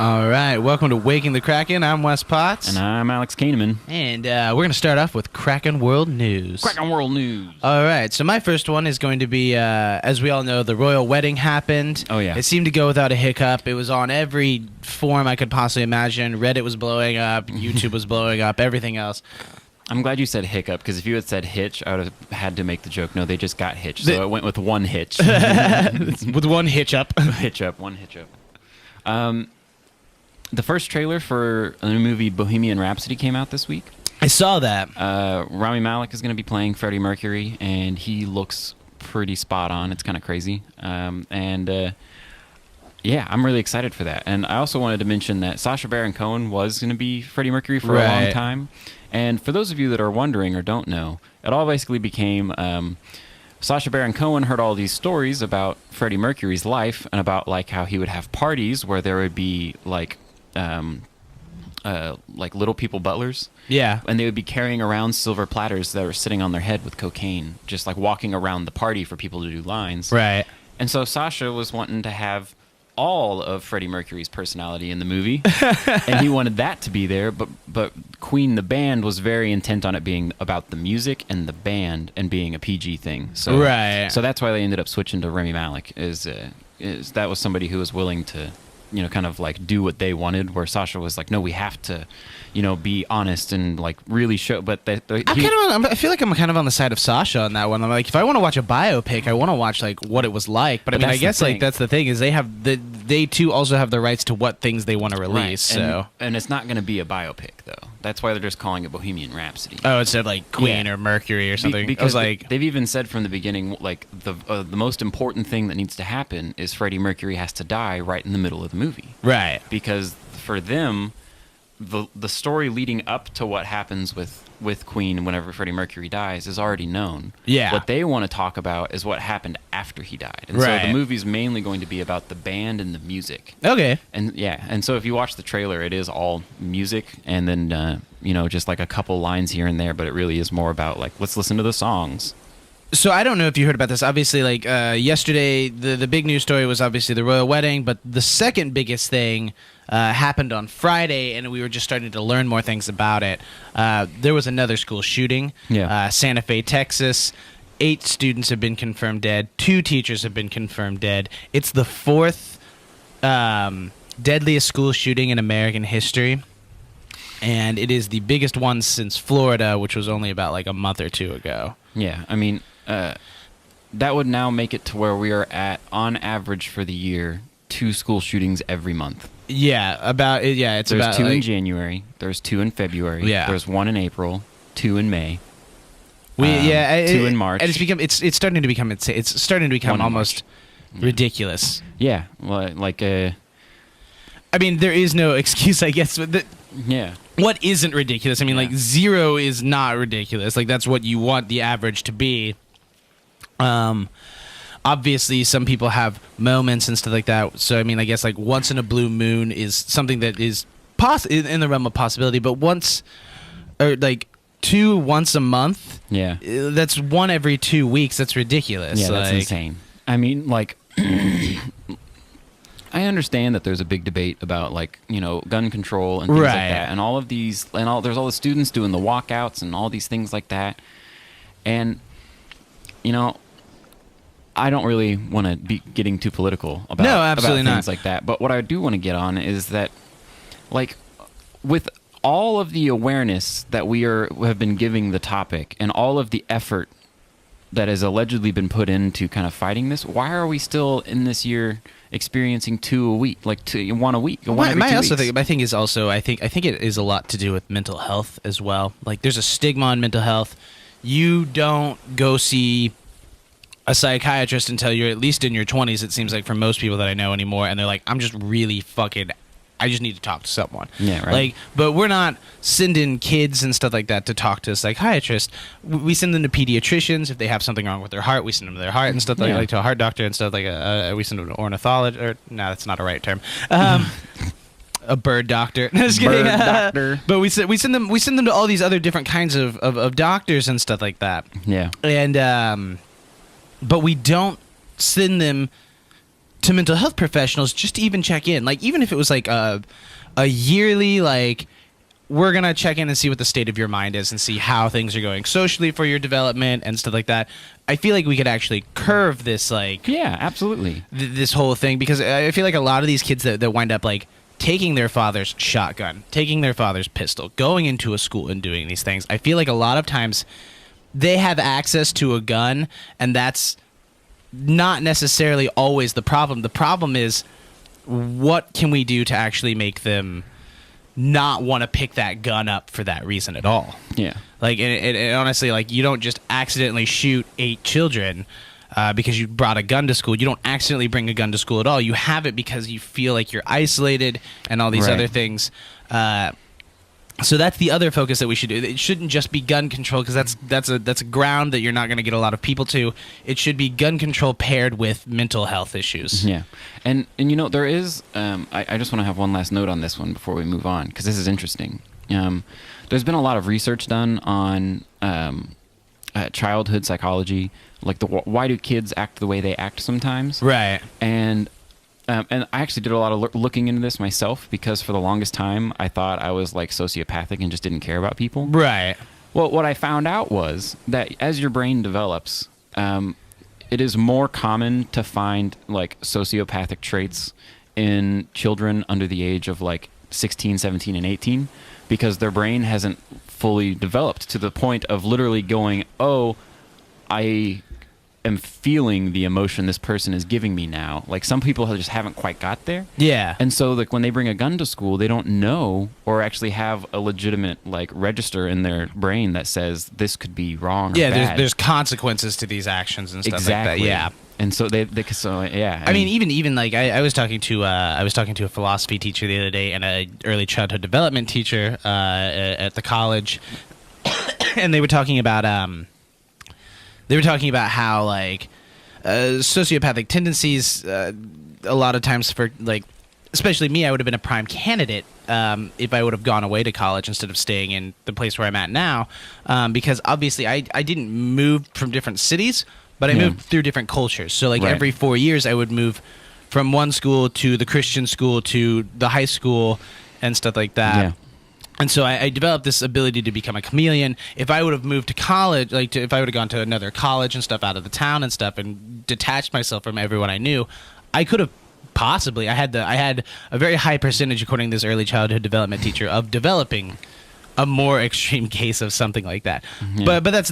All right, welcome to Waking the Kraken. I'm Wes Potts. And I'm Alex Kahneman. And we're going to start off with Kraken World News. Kraken World News. All right, so my first one is going to be, as we all know, the royal wedding happened. Oh, yeah. It seemed to go without a hiccup. It was on every forum I could possibly imagine. Reddit was blowing up. YouTube was blowing up. Everything else. I'm glad you said hiccup, because if you had said hitch, I would have had to make the joke. No, they just got hitched, so it went with one hitch. With one hitch up. One hitch up. The first trailer for the new movie Bohemian Rhapsody came out this week. I saw that. Rami Malek is going to be playing Freddie Mercury, and he looks pretty spot on. It's kind of crazy. Yeah, I'm really excited for that. And I also wanted to mention that Sacha Baron Cohen was going to be Freddie Mercury for a long time. And for those of you that are wondering or don't know, it all basically became Sacha Baron Cohen heard all these stories about Freddie Mercury's life and about like how he would have parties where there would be like little people butlers. Yeah. And they would be carrying around silver platters that were sitting on their head with cocaine, just like walking around the party for people to do lines. Right. And so Sasha was wanting to have all of Freddie Mercury's personality in the movie, and he wanted that to be there, but Queen, the band, was very intent on it being about the music and the band and being a PG thing. So, so that's why they ended up switching to Rami Malek, is that was somebody who was willing to, you know, kind of like do what they wanted, where Sasha was like, no, we have to, you know, be honest and like really show. But I feel like I'm kind of on the side of Sasha on that one. I'm like, if I want to watch a biopic, I want to watch like what it was like. But I mean, I guess like that's the thing, is they too also have the rights to what things they want to release. Right. So and it's not going to be a biopic though. That's why they're just calling it Bohemian Rhapsody. Oh, instead like Queen or Mercury or something. Because like they've even said from the beginning, like the most important thing that needs to happen is Freddie Mercury has to die right in the middle of the movie. Right. Because for them, the story leading up to what happens with Queen whenever Freddie Mercury dies is already known. Yeah. What they want to talk about is what happened after he died. And so the movie's mainly going to be about the band and the music. Okay. And so if you watch the trailer, it is all music and then you know, just like a couple lines here and there, but it really is more about like, let's listen to the songs. So I don't know if you heard about this. Obviously, like yesterday, the big news story was obviously the royal wedding, but the second biggest thing happened on Friday, and we were just starting to learn more things about it. There was another school shooting, Santa Fe, Texas. 8 students have been confirmed dead. 2 teachers have been confirmed dead. It's the 4th deadliest school shooting in American history, and it is the biggest one since Florida, which was only about like a month or 2 ago. Yeah, I mean, that would now make it to where we are at, on average for the year, 2 school shootings every month. Yeah, it's there's about 2 like, in January. There's 2 in February. Yeah. There's 1 in April. 2 in May. 2 in March. And it's starting to become almost ridiculous. Yeah, well, like I mean, there is no excuse, I guess. Yeah. What isn't ridiculous? I mean, like 0 is not ridiculous. Like that's what you want the average to be. Obviously, some people have moments and stuff like that. So I mean, I guess like once in a blue moon is something that is in the realm of possibility. But once, or like 2 once a month. Yeah. That's 1 every 2 weeks. That's ridiculous. Yeah, that's insane. I mean, like. I understand that there's a big debate about, like, you know, gun control and things like that, and all of these, there's all the students doing the walkouts and all these things like that, and you know, I don't really want to be getting too political about things like that. But what I do want to get on is that, like, with all of the awareness that we have been giving the topic and all of the effort that has allegedly been put into kind of fighting this, why are we still in this year experiencing 2 a week, like 1 a week? My thing is also, I think it is a lot to do with mental health as well. Like, there's a stigma on mental health. You don't go see a psychiatrist until you're at least in your 20s, it seems like, for most people that I know anymore, and they're like, I'm just really fucking, I just need to talk to someone. Yeah, right. Like, but we're not sending kids and stuff like that to talk to a psychiatrist. We send them to pediatricians. If they have something wrong with their heart, we send them to their heart and stuff like to a heart doctor and stuff like. We send them to ornithologist, or no, that's not a right term. A bird doctor. Bird doctor. But we send them to all these other different kinds of doctors and stuff like that. Yeah. And but we don't send them to mental health professionals just to even check in. Like, even if it was like a yearly, like, we're going to check in and see what the state of your mind is and see how things are going socially for your development and stuff like that. I feel like we could actually curve this, like... Yeah, absolutely. This whole thing, because I feel like a lot of these kids that wind up, like, taking their father's shotgun, taking their father's pistol, going into a school and doing these things, I feel like a lot of times they have access to a gun, and that's not necessarily always the problem. The problem is, what can we do to actually make them not want to pick that gun up for that reason at all? Yeah. Like, and honestly, like, you don't just accidentally shoot 8 children because you brought a gun to school. You don't accidentally bring a gun to school at all. You have it because you feel like you're isolated and all these other things. So that's the other focus that we should do. It shouldn't just be gun control, because that's a ground that you're not going to get a lot of people to. It should be gun control paired with mental health issues. Yeah, and you know, there is. I just want to have one last note on this one before we move on, because this is interesting. There's been a lot of research done on childhood psychology, like why do kids act the way they act sometimes, right? And I actually did a lot of looking into this myself, because for the longest time I thought I was like sociopathic and just didn't care about people. Right. Well, what I found out was that as your brain develops, it is more common to find like sociopathic traits in children under the age of like 16, 17, and 18, because their brain hasn't fully developed to the point of literally going, oh, I am feeling the emotion this person is giving me now. Like, some people just haven't quite got there. Yeah. And so, like, when they bring a gun to school, they don't know or actually have a legitimate, like, register in their brain that says this could be wrong or bad. There's consequences to these actions and stuff like that. Yeah. And so yeah. I mean, even like I was talking to a philosophy teacher the other day and a early childhood development teacher at the college, and they were talking about how, like, sociopathic tendencies, a lot of times for, like, especially me, I would have been a prime candidate if I would have gone away to college instead of staying in the place where I'm at now, because obviously I didn't move from different cities, but I moved through different cultures. So, like, every 4 years I would move from one school to the Christian school to the high school and stuff like that. Yeah. And so I developed this ability to become a chameleon. If I would have moved to college, like, if I would have gone to another college and stuff out of the town and stuff and detached myself from everyone I knew, I could have possibly. I had a very high percentage, according to this early childhood development teacher, of developing a more extreme case of something like that. Yeah. But that's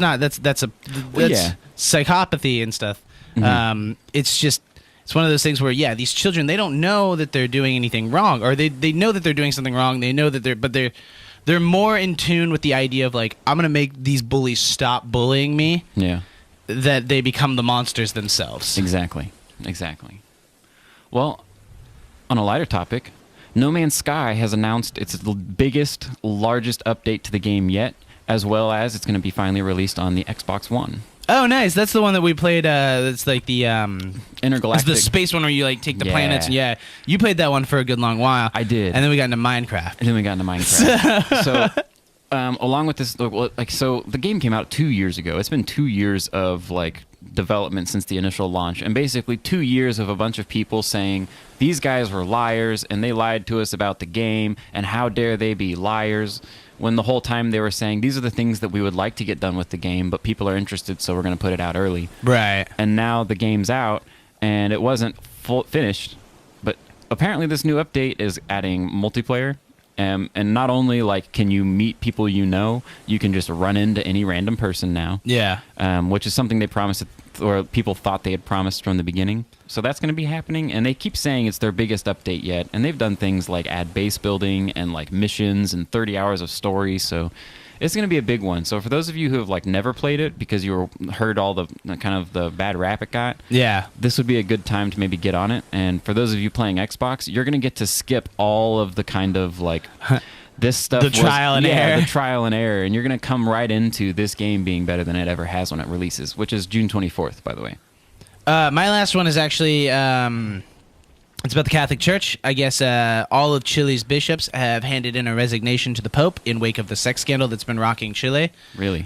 psychopathy and stuff. Mm-hmm. It's one of those things where, these children, they don't know that they're doing anything wrong, or they know that they're doing something wrong. They know that they're more in tune with the idea of, like, I'm going to make these bullies stop bullying me. Yeah. That they become the monsters themselves. Exactly. Well, on a lighter topic, No Man's Sky has announced its biggest, largest update to the game yet, as well as it's going to be finally released on the Xbox One. Oh, nice. That's the one that we played. It's like the Intergalactic. It's the space one where you, like, take the planets. And, you played that one for a good long while. I did. And then we got into Minecraft. So, along with this, so the game came out 2 years ago. It's been 2 years of, like, development since the initial launch, and basically 2 years of a bunch of people saying these guys were liars and they lied to us about the game, and how dare they be liars, when the whole time they were saying these are the things that we would like to get done with the game, but people are interested, so we're going to put it out early. Right. And now the game's out, and it wasn't finished, but apparently this new update is adding multiplayer. And not only, like, can you meet people you can just run into any random person now. Yeah. Which is something they promised, or people thought they had promised from the beginning. So that's going to be happening, and they keep saying it's their biggest update yet. And they've done things like add base building and, like, missions and 30 hours of story. So it's going to be a big one. So for those of you who have, like, never played it because you heard all the kind of the bad rap it got, this would be a good time to maybe get on it. And for those of you playing Xbox, you're going to get to skip all of the kind of, like, this stuff, the trial and error, and you're going to come right into this game being better than it ever has when it releases, which is June 24th, by the way. My last one is actually it's about the Catholic Church. I guess all of Chile's bishops have handed in a resignation to the Pope in wake of the sex scandal that's been rocking Chile. Really?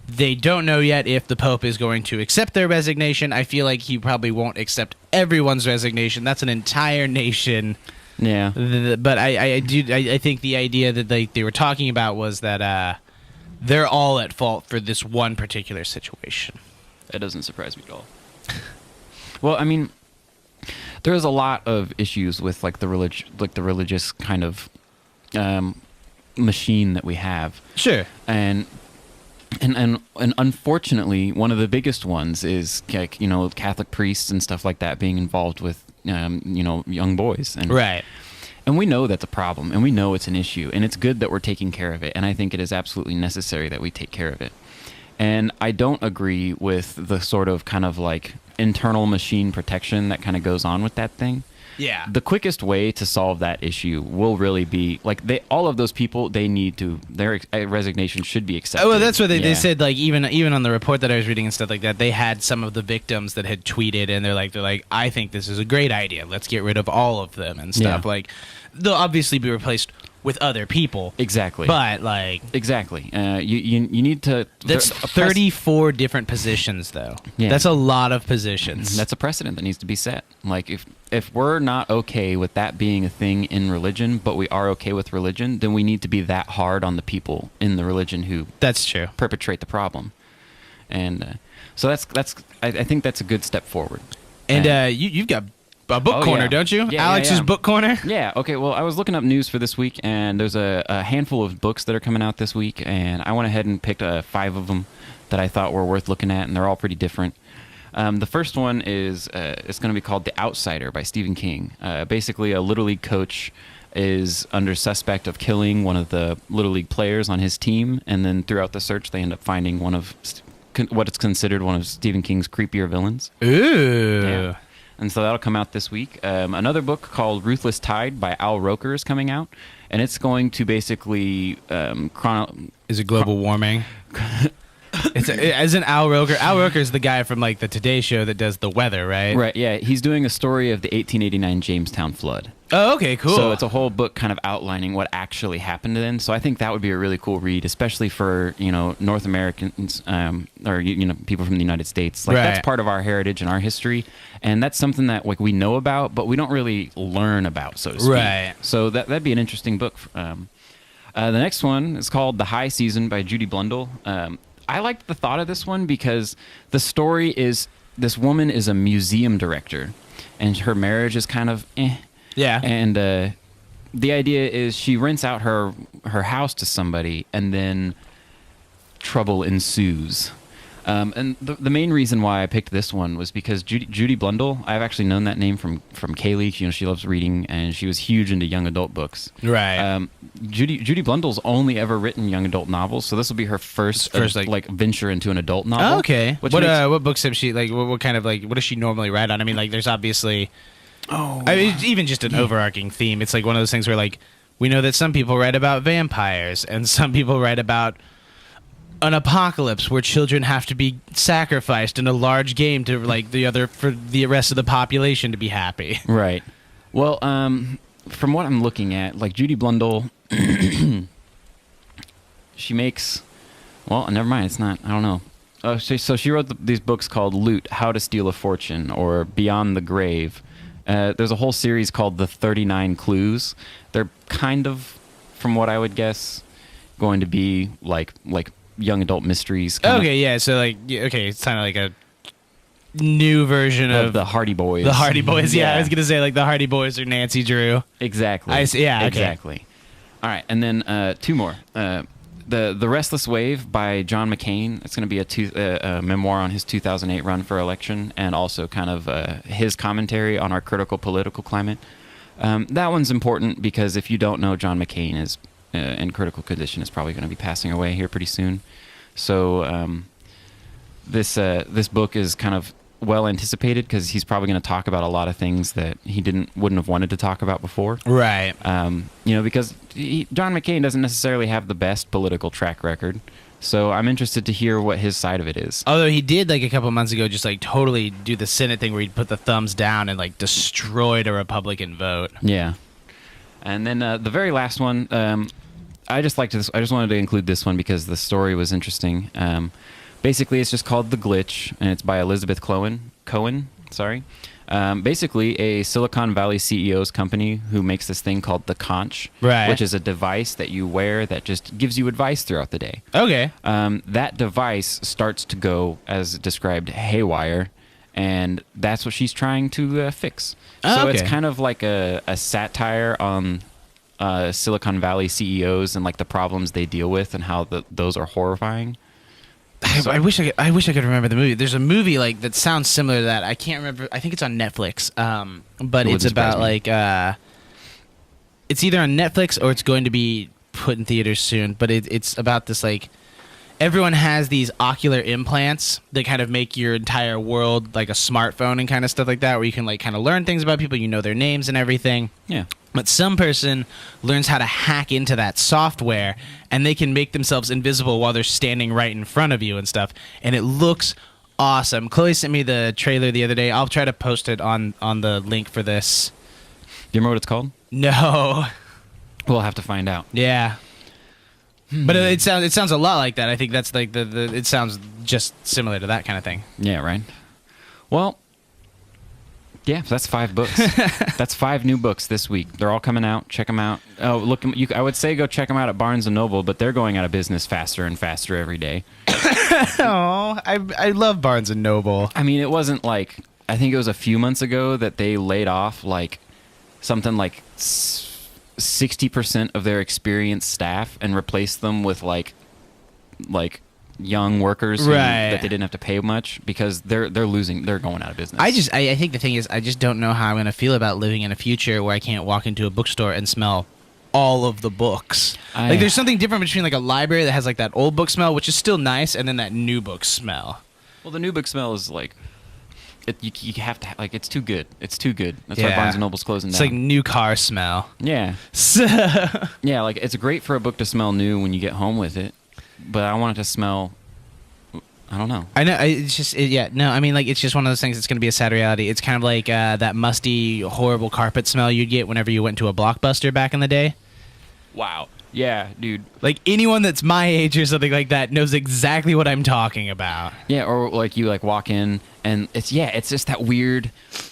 They don't know yet if the Pope is going to accept their resignation. I feel like he probably won't accept everyone's resignation. That's an entire nation. Yeah. But I think the idea that they were talking about was that they're all at fault for this one particular situation. That doesn't surprise me at all. Well, I mean, there's a lot of issues with like the religious kind of machine that we have. Sure. And unfortunately, one of the biggest ones is like, Catholic priests and stuff like that being involved with young boys. And, right. And we know that's a problem, and we know it's an issue, and it's good that we're taking care of it, and I think it is absolutely necessary that we take care of it. And I don't agree with the sort of kind of like internal machine protection that kind of goes on with that thing. Yeah. The quickest way to solve that issue will really be like all of those people, their resignation should be accepted. Oh, well, that's what they said. Like even on the report that I was reading and stuff like that, they had some of the victims that had tweeted, and they're like, I think this is a great idea. Let's get rid of all of them and stuff. Yeah. Like they'll obviously be replaced with other people. Exactly. But like exactly, you need to. That's 34 different positions, though. Yeah. That's a lot of positions. That's a precedent that needs to be set. Like if we're not okay with that being a thing in religion, but we are okay with religion, then we need to be that hard on the people in the religion who that's true perpetrate the problem. And so that's I think that's a good step forward. And you've got a book corner, don't you? Yeah, Alex's book corner? Yeah, okay. Well, I was looking up news for this week, and there's a handful of books that are coming out this week, and I went ahead and picked 5 of them that I thought were worth looking at, and they're all pretty different. The first one is it's going to be called The Outsider by Stephen King. Basically, a Little League coach is under suspect of killing one of the Little League players on his team, and then throughout the search, they end up finding one of what is considered one of Stephen King's creepier villains. Ooh. Yeah. And so that'll come out this week. Another book called Ruthless Tide by Al Roker is coming out, and it's going to basically Is it global warming? Isn't Al Roker? Al Roker is the guy from like the Today Show that does the weather, right? Right. Yeah, he's doing a story of the 1889 Jamestown flood. Oh, okay, cool. So it's a whole book kind of outlining what actually happened then. So I think that would be a really cool read, especially for North Americans or people from the United States. Like that's part of our heritage and our history, and that's something that like we know about, but we don't really learn about, so to speak. Right. So that'd be an interesting book. The next one is called The High Season by Judy Blundell. I liked the thought of this one because the story is this woman is a museum director, and her marriage is kind of eh. Yeah. And the idea is she rents out her house to somebody, and then trouble ensues. And the main reason why I picked this one was because Judy Blundell, I've actually known that name from Kaylee. She loves reading, and she was huge into young adult books. Right. Judy Blundell's only ever written young adult novels, so this will be her first like venture into an adult novel. Oh, okay. What books have she like? What kind of like? What does she normally write on? I mean, like, there's obviously. I mean, even just an overarching theme. It's like one of those things where like we know that some people write about vampires, and some people write about an apocalypse where children have to be sacrificed in a large game to like for the rest of the population to be happy. Right. Well, from what I'm looking at, like Judy Blundell, she makes. Well, never mind. It's not. I don't know. So she wrote these books called Loot: How to Steal a Fortune, or Beyond the Grave. There's a whole series called The 39 Clues. They're kind of, from what I would guess, going to be like young adult mysteries. Okay, yeah. So like, it's kind of like a new version of the Hardy Boys. The Hardy Boys. Yeah, I was gonna say like the Hardy Boys or Nancy Drew. Exactly. Yeah. Okay. Exactly. All right, and then 2 more. The Restless Wave by John McCain. It's going to be a memoir on his 2008 run for election, and also kind of his commentary on our critical political climate. That one's important because if you don't know, John McCain is in critical condition, is probably going to be passing away here pretty soon. So this book is kind of well anticipated because he's probably going to talk about a lot of things that he wouldn't have wanted to talk about before. Right. Because John McCain doesn't necessarily have the best political track record. So I'm interested to hear what his side of it is. Although he did like a couple months ago just like totally do the Senate thing where he'd put the thumbs down and like destroyed a Republican vote. Yeah. And then the very last one, I just liked this. I just wanted to include this one because the story was interesting. Basically, it's just called The Glitch, and it's by Elizabeth Cohen. Sorry. Basically, a Silicon Valley CEO's company who makes this thing called the Conch, right, which is a device that you wear that just gives you advice throughout the day. Okay. That device starts to go, as described, haywire, and that's what she's trying to fix. So it's kind of like a satire on Silicon Valley CEOs and like the problems they deal with and how those are horrifying. So, I wish I could remember the movie. There's a movie like that sounds similar to that. I can't remember. I think it's on Netflix. But it's about like it's either on Netflix or it's going to be put in theaters soon. But it's about this like everyone has these ocular implants that kind of make your entire world like a smartphone and kind of stuff like that, where you can like kind of learn things about people. You know their names and everything. Yeah. But some person learns how to hack into that software, and they can make themselves invisible while they're standing right in front of you and stuff. And it looks awesome. Chloe sent me the trailer the other day. I'll try to post it on the link for this. Do you remember what it's called? No. We'll have to find out. Yeah. But it sounds a lot like that. I think that's like the it sounds just similar to that kind of thing. Yeah, right. Well, yeah, that's 5 books. That's 5 new books this week. They're all coming out. Check them out. Oh, look, I would say go check them out at Barnes & Noble, but they're going out of business faster and faster every day. Oh, I love Barnes & Noble. I mean, it wasn't like, I think it was a few months ago that they laid off like something like 60% of their experienced staff and replaced them with like young workers that they didn't have to pay much because they're going out of business. I think the thing is I just don't know how I'm going to feel about living in a future where I can't walk into a bookstore and smell all of the books. Like there's something different between like a library that has like that old book smell, which is still nice, and then that new book smell. Well, the new book smell is like you have to like it's too good. It's too good. That's why Barnes & Noble's closing down. It's like new car smell. Yeah. Yeah, like it's great for a book to smell new when you get home with it. But I want it to smell. I don't know. I know. It's just. No. I mean, like, it's just one of those things that's going to be a sad reality. It's kind of like that musty, horrible carpet smell you'd get whenever you went to a Blockbuster back in the day. Wow. Yeah, dude. Like anyone that's my age or something like that knows exactly what I'm talking about. Yeah, or like you like walk in and it's just that weird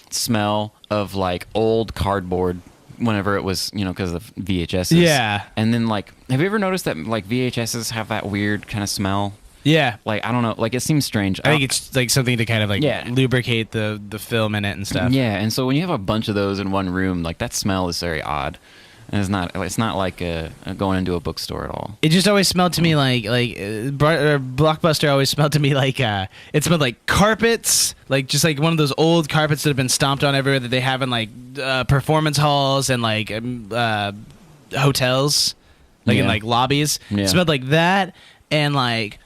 smell of like old cardboard. Whenever it was, because of VHSs. Yeah. And then, like, have you ever noticed that, like, VHSs have that weird kind of smell? Yeah. Like, I don't know. Like, it seems strange. I think it's, like, something to kind of, like, lubricate the film in it and stuff. Yeah, and so when you have a bunch of those in one room, like, that smell is very odd. And it's not like going into a bookstore at all. It just always smelled to me like Blockbuster always smelled to me like it smelled like carpets, like just like one of those old carpets that have been stomped on everywhere that they have in like performance halls and like hotels, like in like lobbies. Yeah. It smelled like that and like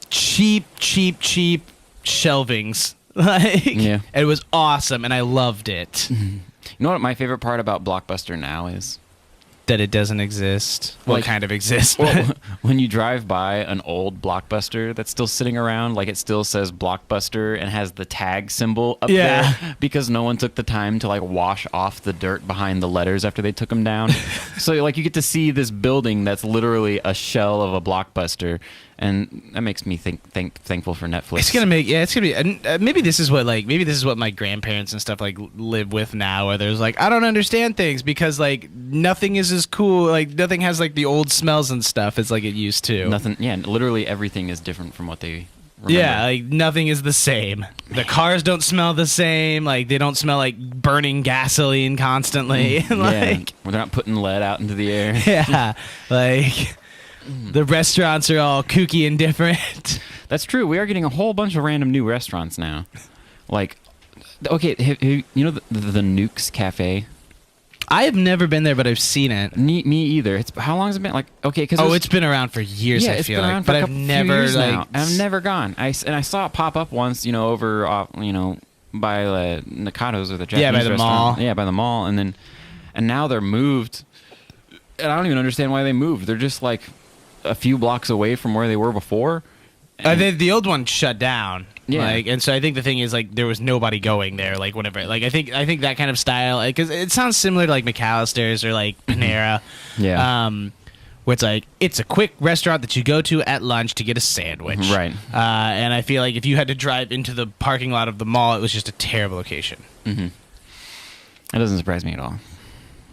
cheap shelvings. It was awesome and I loved it. You know what my favorite part about Blockbuster now is? That it doesn't exist. What kind of exists? Well, when you drive by an old Blockbuster that's still sitting around, like it still says Blockbuster and has the tag symbol up there because no one took the time to like wash off the dirt behind the letters after they took them down. So like you get to see this building that's literally a shell of a Blockbuster. And that makes me thankful for Netflix. It's gonna be. Maybe this is what my grandparents and stuff like live with now, where there's like I don't understand things because like nothing is as cool. Like nothing has like the old smells and stuff as like it used to. Nothing. Yeah, literally everything is different from what they remember. Yeah, like nothing is the same. The cars don't smell the same. Like they don't smell like burning gasoline constantly. Like they're not putting lead out into the air. Yeah, like. The restaurants are all kooky and different. That's true. We are getting a whole bunch of random new restaurants now. Like, okay, you know the Nukes Cafe? I have never been there, but I've seen it. Me either. How long has it been? Like, okay, because it's been around for years. Yeah, I it's feel been like, around for but a I've couple never years like. Now. I've never gone. I saw it pop up once, over, by Nakado's or the Japanese by the restaurant. mall. Yeah, by the mall, and now they're moved. And I don't even understand why they moved. They're just like a few blocks away from where they were before. The old one shut down. Yeah. Like, and so I think the thing is, like, there was nobody going there, like, whenever. Like, I think that kind of style, because it sounds similar to, like, McAllister's or, like, Panera. Yeah. Where it's like, it's a quick restaurant that you go to at lunch to get a sandwich. Right. And I feel like if you had to drive into the parking lot of the mall, it was just a terrible location. Mm-hmm. That doesn't surprise me at all.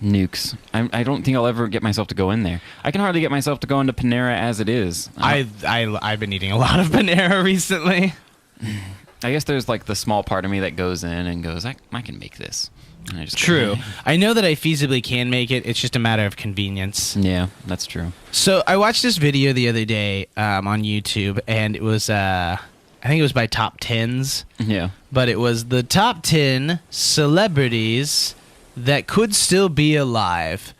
Nukes. I don't think I'll ever get myself to go in there. I can hardly get myself to go into Panera as it is. I've been eating a lot of Panera recently. I guess there's like the small part of me that goes in and goes, I can make this. And I just True. I know that I feasibly can make it. It's just a matter of convenience. Yeah, that's true. So I watched this video the other day on YouTube, and it was I think it was by Top Tens. Yeah. But it was the top 10 celebrities that could still be alive.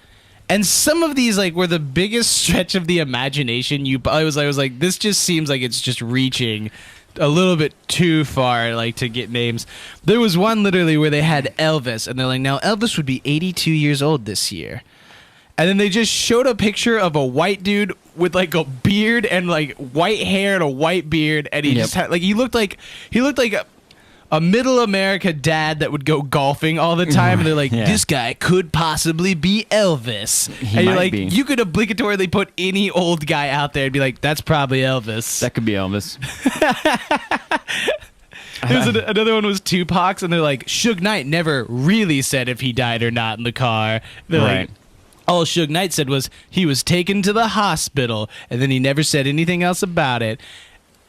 And some of these, like, were the biggest stretch of the imagination. I was like, this just seems like it's just reaching a little bit too far, like, to get names. There was one literally where they had Elvis, and they're like, now Elvis would be 82 years old this year. And then they just showed a picture of a white dude with, like, a beard and, like, white hair and a white beard, and he just had, like, he looked like a middle America dad that would go golfing all the time, and they're like, this guy could possibly be Elvis. And you're like, you could obligatorily put any old guy out there and be like, that's probably Elvis. That could be Elvis. Another one was Tupac's, and they're like, Suge Knight never really said if he died or not in the car. They're like, all Suge Knight said was he was taken to the hospital, and then he never said anything else about it.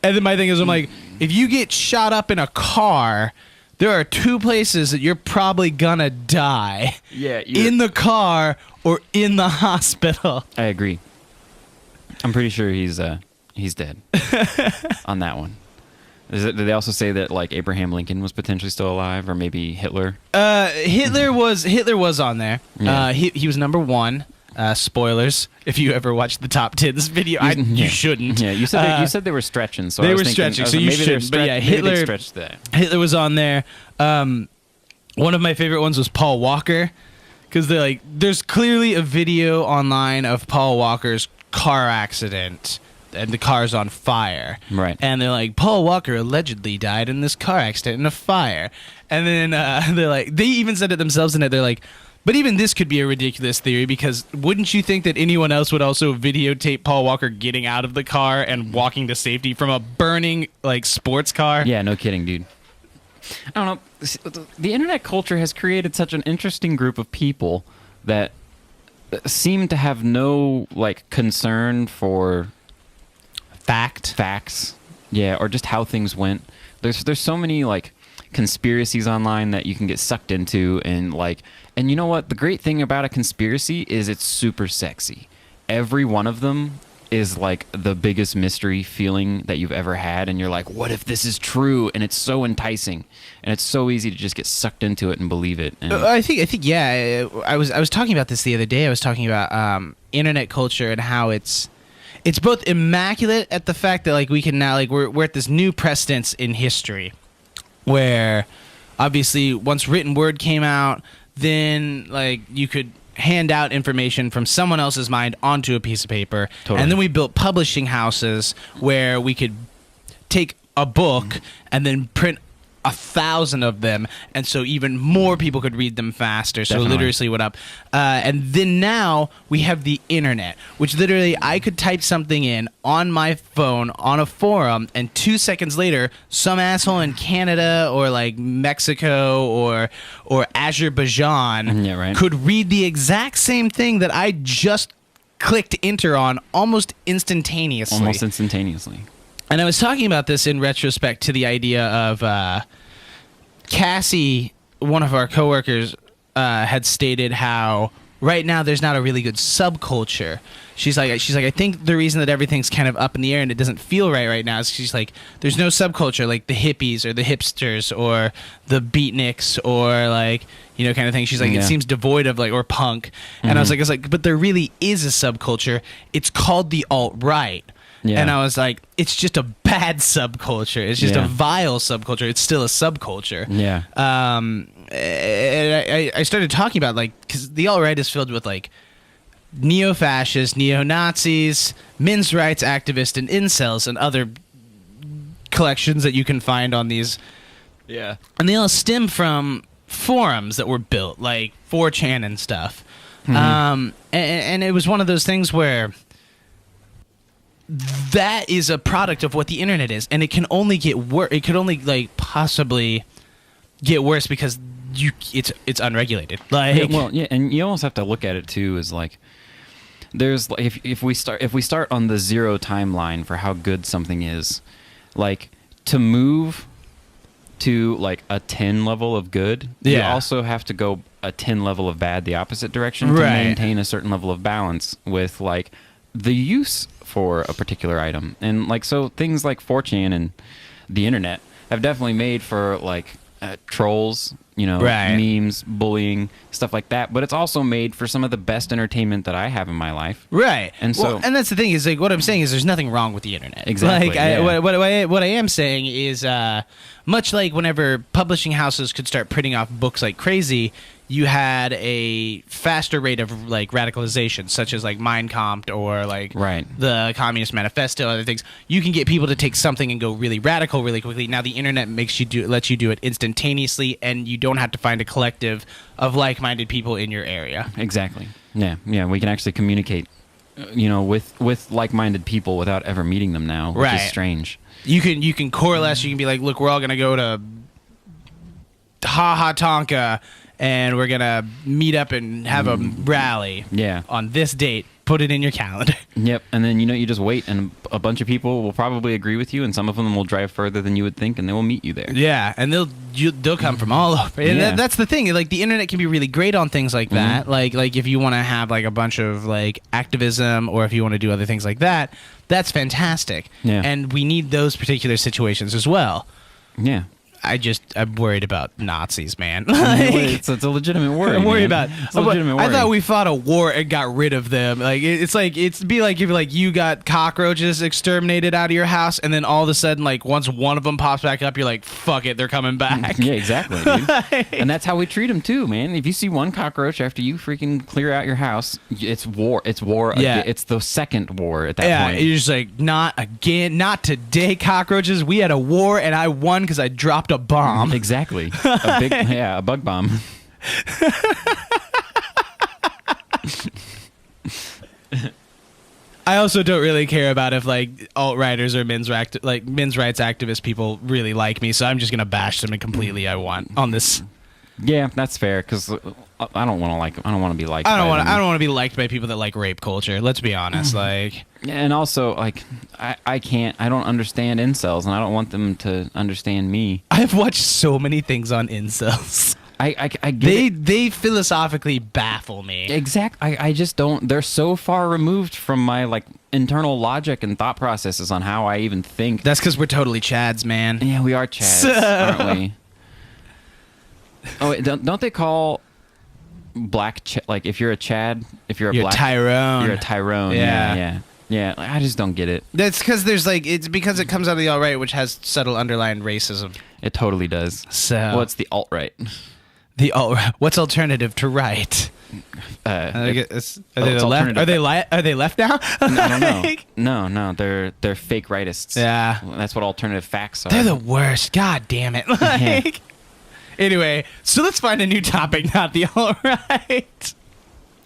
And then my thing is, I'm like, if you get shot up in a car, there are two places that you're probably gonna die. Yeah, in the car or in the hospital. I agree. I'm pretty sure he's dead on that one. Did they also say that, like, Abraham Lincoln was potentially still alive, or maybe Hitler? Hitler was on there. Yeah. He was number one. Spoilers. If you ever watched the top 10 video, you shouldn't. Yeah, you said they were stretching. So they I was were thinking, stretching. So you should. But yeah, Hitler stretched that. Hitler was on there. One of my favorite ones was Paul Walker, because they're like, there's clearly a video online of Paul Walker's car accident, and the car's on fire. Right. And they're like, Paul Walker allegedly died in this car accident in a fire. And then they're like, they even said it themselves in it. They're like, but even this could be a ridiculous theory, because wouldn't you think that anyone else would also videotape Paul Walker getting out of the car and walking to safety from a burning, like, sports car? Yeah, no kidding, dude. I don't know. The internet culture has created such an interesting group of people that seem to have no, like, concern for facts. Yeah, or just how things went. There's so many, like, conspiracies online that you can get sucked into, and you know what? The great thing about a conspiracy is it's super sexy. Every one of them is like the biggest mystery feeling that you've ever had, and you're like, what if this is true? And it's so enticing, and it's so easy to just get sucked into it and believe it. And I think yeah. I was talking about this the other day. I was talking about internet culture and how it's both immaculate at the fact that, like, we can now, like, we're at this new precedence in history where obviously once written word came out, then, like, you could hand out information from someone else's mind onto a piece of paper. Totally. And then we built publishing houses where we could take a book and then print 1,000 of them, and so even more people could read them faster. So Definitely. literacy went up. And then now we have the internet, which literally I could type something in on my phone on a forum, and 2 seconds later, some asshole in Canada or, like, Mexico or Azerbaijan Yeah, right. could read the exact same thing that I just clicked enter on almost instantaneously. And I was talking about this in retrospect to the idea of Cassie, one of our coworkers, had stated how right now there's not a really good subculture. She's like, I think the reason that everything's kind of up in the air and it doesn't feel right now is she's like, there's no subculture like the hippies or the hipsters or the beatniks or, like, you know, kind of thing. She's like, it seems devoid of, like, or punk. And I was like, but there really is a subculture. It's called the alt-right. Yeah. And I was like, it's just a bad subculture. It's just a vile subculture. It's still a subculture. Yeah. And I started talking about, like, because the alt-right is filled with, like, neo-fascists, neo-Nazis, men's rights activists, and incels, and other collections that you can find on these. Yeah. And they all stem from forums that were built, like 4chan and stuff. And it was one of those things where that is a product of what the internet is, and it can only get worse. It could only like possibly get worse because it's unregulated. Like, and you almost have to look at it too as like there's if we start on the 0 timeline for how good something is, like to move to like a 10 level of good, you also have to go a 10 level of bad the opposite direction to maintain a certain level of balance with like the use for a particular item. And like so things like 4chan and the internet have definitely made for like trolls, memes, bullying, stuff like that. But it's also made for some of the best entertainment that I have in my life. Right. And so, and that's the thing is like what I'm saying is there's nothing wrong with the internet. Exactly. Like what I am saying is much like whenever publishing houses could start printing off books like crazy, you had a faster rate of like radicalization, such as like Mein Kampf or like the Communist Manifesto, other things. You can get people to take something and go really radical really quickly. Now the internet lets you do it instantaneously, and you don't have to find a collective of like-minded people in your area. Exactly. Yeah. We can actually communicate, with like-minded people without ever meeting them now, which is strange. You can coalesce. You can be like, look, we're all gonna go to Tonka, and we're gonna meet up and have a rally. On this date. Put it in your calendar. Yep. And then you just wait, and a bunch of people will probably agree with you, and some of them will drive further than you would think, and they will meet you there. Yeah, and they'll come from all over. And that's the thing. Like the internet can be really great on things like that. Like if you want to have like a bunch of like activism, or if you want to do other things like that, that's fantastic. Yeah. And we need those particular situations as well. Yeah. I'm worried about Nazis, man. It's a legitimate worry. I'm worried about. It's a legitimate worry. I thought we fought a war and got rid of them. Like it'd be like if like you got cockroaches exterminated out of your house, and then all of a sudden, like once one of them pops back up, you're like, fuck it, they're coming back. Yeah, exactly, dude. And that's how we treat them too, man. If you see one cockroach after you freaking clear out your house, it's war. It's war. Yeah. It's the second war at that point. You're just like, not again, not today, cockroaches. We had a war and I won because I dropped a bomb. Exactly. A bug bomb. I also don't really care about if like alt-righters or men's rights activist people really like me, so I'm just gonna bash them completely. I want on this. Yeah, that's fair, because I don't want to be liked. I don't want to be liked by people that like rape culture. Let's be honest. Like, and also like I don't understand incels, and I don't want them to understand me. I've watched so many things on incels. They philosophically baffle me. Exactly. I just don't. They're so far removed from my like internal logic and thought processes on how I even think. That's because we're totally Chads, man. Yeah, we are Chads, aren't we? Oh, wait, don't they call black like if you're a Chad, if you're a black Tyrone, you're a Tyrone. Yeah. Like, I just don't get it. That's because it's because it comes out of the alt-right, which has subtle underlying racism. It totally does. So what's the alt-right? What's alternative to right? Are they left? Are they left now? I don't know. No, they're fake rightists. Yeah, that's what alternative facts are. They're the worst. God damn it! Like, anyway, so let's find a new topic, not the alt-right.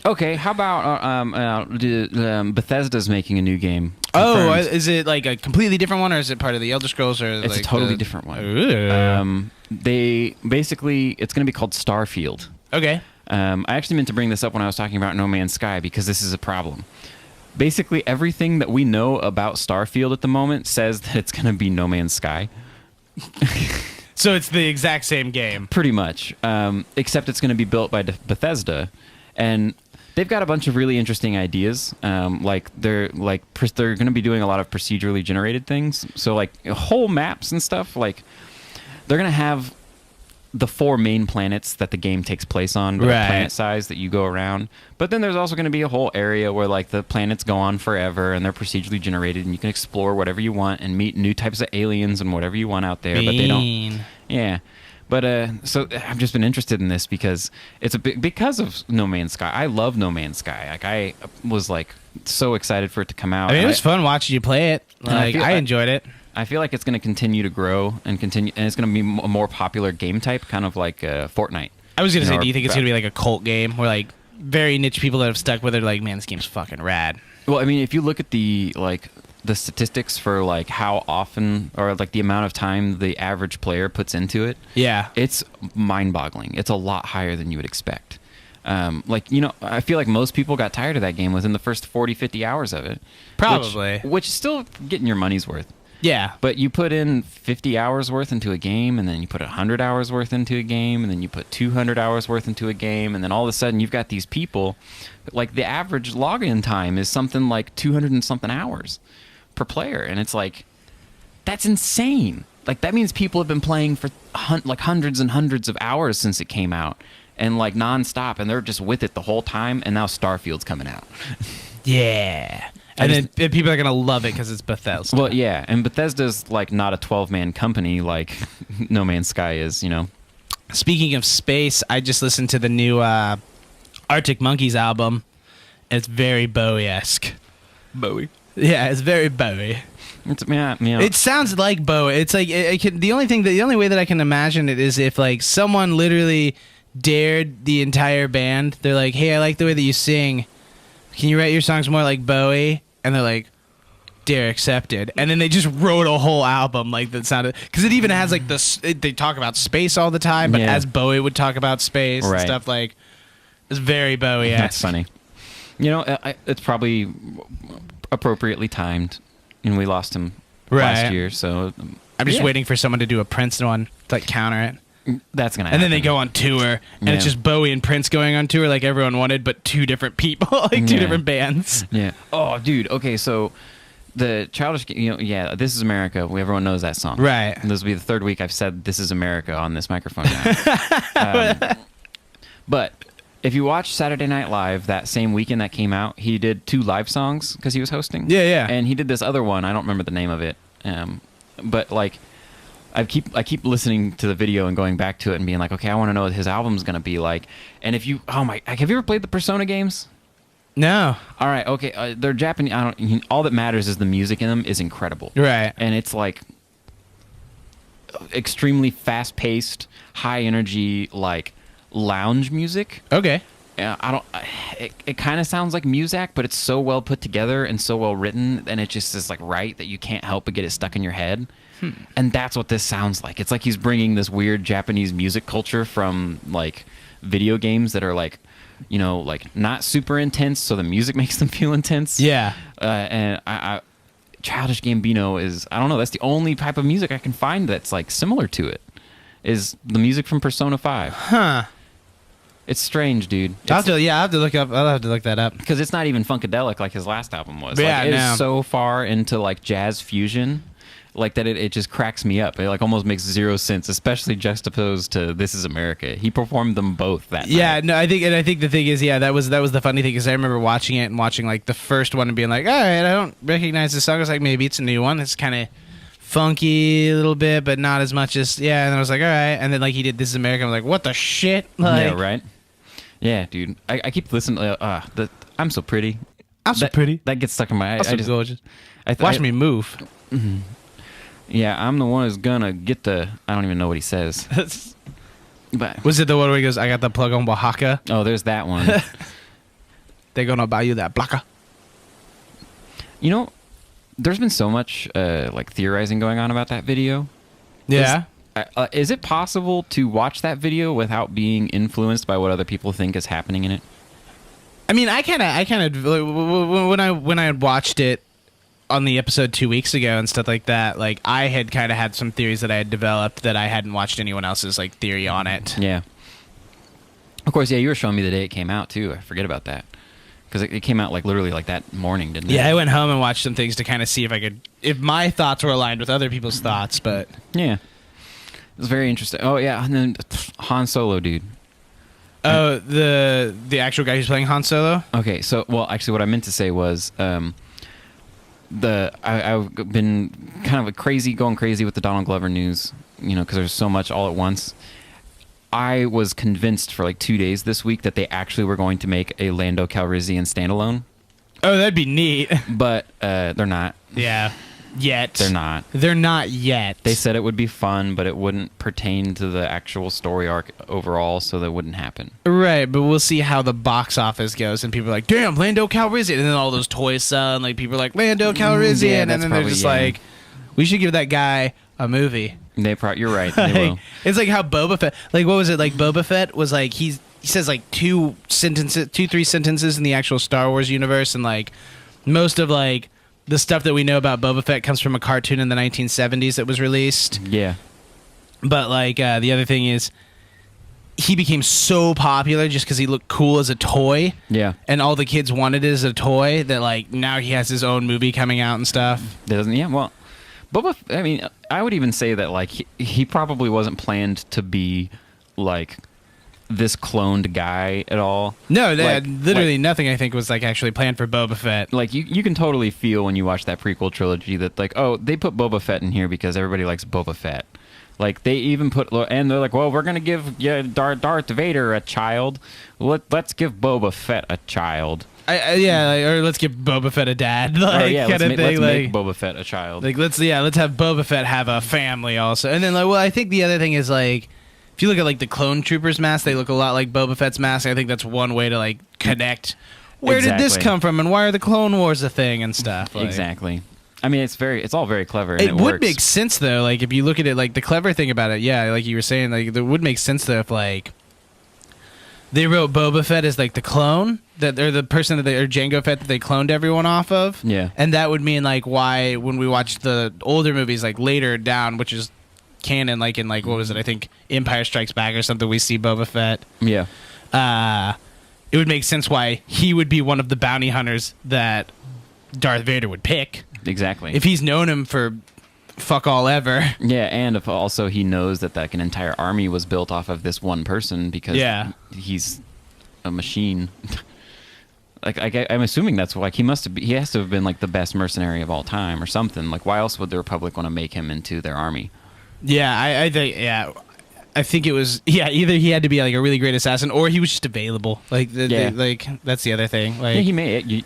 Okay, how about Bethesda's making a new game? Confirmed. Oh, is it like a completely different one, or is it part of the Elder Scrolls? Or it's like a totally different one. They basically, it's going to be called Starfield. Okay. I actually meant to bring this up when I was talking about No Man's Sky, because this is a problem. Basically, everything that we know about Starfield at the moment says that it's going to be No Man's Sky. So it's the exact same game. Pretty much, except it's going to be built by Bethesda, and they've got a bunch of really interesting ideas. They're going to be doing a lot of procedurally generated things. So like whole maps and stuff. Like they're going to have the 4 main planets that the game takes place on, planet size that you go around. But then there's also going to be a whole area where like the planets go on forever and they're procedurally generated, and you can explore whatever you want and meet new types of aliens and whatever you want out there. But they don't. Yeah. But so I've just been interested in this because it's because of No Man's Sky. I love No Man's Sky. Like I was like so excited for it to come out. I mean, it was fun watching you play it. Like I enjoyed it. I feel like it's going to continue to grow and it's going to be a more popular game type, kind of like Fortnite. I was going to say, do you think it's going to be like a cult game where like very niche people that have stuck with it are like, man, this game's fucking rad? Well, I mean, if you look at the statistics for like how often or like the amount of time the average player puts into it, yeah, it's mind-boggling. It's a lot higher than you would expect. Like, you know, I feel like most people got tired of that game within the first 40, 50 hours of it. Probably. Which is still getting your money's worth. Yeah. But you put in 50 hours worth into a game, and then you put 100 hours worth into a game, and then you put 200 hours worth into a game, and then all of a sudden you've got these people, like the average login time is something like 200 and something hours per player. And it's like, that's insane. Like, that means people have been playing for like hundreds and hundreds of hours since it came out, and like nonstop, and they're just with it the whole time, and now Starfield's coming out. Yeah. And then people are going to love it because it's Bethesda. Well, yeah, and Bethesda's like not a 12-man company like No Man's Sky is, you know. Speaking of space, I just listened to the new Arctic Monkeys album, and it's very Bowie-esque. Bowie? Yeah, it's very Bowie. It's, yeah. It sounds like Bowie. It's like the only way that I can imagine it is if like someone literally dared the entire band. They're like, "Hey, I like the way that you sing. Can you write your songs more like Bowie?" And they're like, "Dare accepted." And then they just wrote a whole album like that sounded, because it even has like they talk about space all the time, but as Bowie would talk about space and stuff, like it's very Bowie. That's funny. You know, it's probably appropriately timed, and we lost him last year, so I'm just waiting for someone to do a Prince one to like counter it. That's gonna happen. And then they go on tour, and it's just Bowie and Prince going on tour like everyone wanted, but two different people, like two different bands. Yeah. Oh, dude. Okay, so the Childish, This Is America. Everyone knows that song, right? And this will be the third week I've said "This Is America" on this microphone now. But if you watch Saturday Night Live that same weekend that came out, he did 2 live songs because he was hosting. Yeah. And he did this other one. I don't remember the name of it, but like. I keep listening to the video and going back to it and being like, okay, I want to know what his album's gonna be like. And have you ever played the Persona games? No. All right, okay. They're Japanese. All that matters is the music in them is incredible. Right. And it's like extremely fast paced, high energy, like lounge music. Okay. It kind of sounds like Muzak, but it's so well put together and so well written, and it just is like right that you can't help but get it stuck in your head. And that's what this sounds like. It's like he's bringing this weird Japanese music culture from like video games that are like, you know, like not super intense, so the music makes them feel intense. Yeah. And Childish Gambino is, I don't know, that's the only type of music I can find that's like similar to it, is the music from Persona 5. Huh. It's strange, dude. I'll have to look that up. Because it's not even funkadelic like his last album was. Yeah, like, it is so far into like jazz fusion, like that it just cracks me up. It like almost makes zero sense, especially juxtaposed to This Is America. He performed them both that night. Yeah, no, I think the thing is, that was the funny thing, because I remember watching it and watching like the first one and being like, all right, I don't recognize this song. I was like, maybe it's a new one. It's kind of funky a little bit, but not as much as and then I was like, all right, and then like he did This Is America. I was like, what the shit? Like, yeah, right. Yeah, dude. I keep listening. I'm so pretty. I'm so pretty. That gets stuck in my eye. I'm so gorgeous. Watch me move. Mm-hmm. Yeah, I'm the one who's gonna get the. I don't even know what he says. But was it the one where he goes, "I got the plug on Oaxaca"? Oh, there's that one. They're gonna buy you that blanca. You know, there's been so much like theorizing going on about that video. Yeah. Is it possible to watch that video without being influenced by what other people think is happening in it? I mean, I kind of when I watched it on the episode 2 weeks ago and stuff like that, like I had kind of had some theories that I had developed that I hadn't watched anyone else's like theory on it. Yeah. Of course, yeah, you were showing me the day it came out too. I forget about that. Because it came out like literally like that morning, didn't it? Yeah, I went home and watched some things to kind of see if my thoughts were aligned with other people's thoughts, but yeah. It was very interesting. Oh, yeah, and then Han Solo, dude. Oh, the actual guy who's playing Han Solo? Okay, so, well, actually what I meant to say was I've been kind of going crazy with the Donald Glover news, you know, because there's so much all at once. I was convinced for like 2 days this week that they actually were going to make a Lando Calrissian standalone. Oh, that'd be neat. But they're not. Yeah. yet. They're not. They're not yet. They said it would be fun, but it wouldn't pertain to the actual story arc overall, so that wouldn't happen. Right, but we'll see how the box office goes, and people are like, "Damn, Lando Calrissian," and then all those toys sell, and like people are like, "Lando Calrissian," Yeah, and then they're just like, "We should give that guy a movie." You're right. They will. It's like how Boba Fett, like what was it? Like Boba Fett was like he says like 3 sentences in the actual Star Wars universe, and like most of like the stuff that we know about Boba Fett comes from a cartoon in the 1970s that was released. Yeah. But like the other thing is, he became so popular just because he looked cool as a toy. Yeah. And all the kids wanted it as a toy that like now he has his own movie coming out and stuff. Doesn't well. I mean, I would even say that like he probably wasn't planned to be like this cloned guy at all. No, literally nothing I think was like actually planned for Boba Fett. Like you can totally feel when you watch that prequel trilogy that like, oh, they put Boba Fett in here because everybody likes Boba Fett. Like they even and they're like, well, we're gonna give Darth Vader a child. Let's give Boba Fett a child. Or let's give Boba Fett a dad. Like, let's make Boba Fett a child. Like let's have Boba Fett have a family also. And then like, well, I think the other thing is like, if you look at like the clone troopers mask, they look a lot like Boba Fett's mask. I think that's one way to like connect. Where did this come from, and why are the Clone Wars a thing and stuff? Like, exactly. I mean, it's all very clever. And it would works. make sense though. Like if you look at it, like the clever thing about it, yeah, like you were saying, like it would make sense though if like they wrote Boba Fett as like the clone that they're the person that or Jango Fett that they cloned everyone off of. Yeah, and that would mean like why when we watch the older movies like later down, which is canon, like in like what was it? I think Empire Strikes Back or something. We see Boba Fett. Yeah, it would make sense why he would be one of the bounty hunters that Darth Vader would pick. Exactly. If he's known him for fuck all ever. Yeah, and if also he knows that like an entire army was built off of this one person because he's a machine. Like I'm assuming that's like he has to have been like the best mercenary of all time or something. Like why else would the Republic want to make him into their army? Yeah, I think it was either he had to be like a really great assassin or he was just available. Like like that's the other thing. Like he may.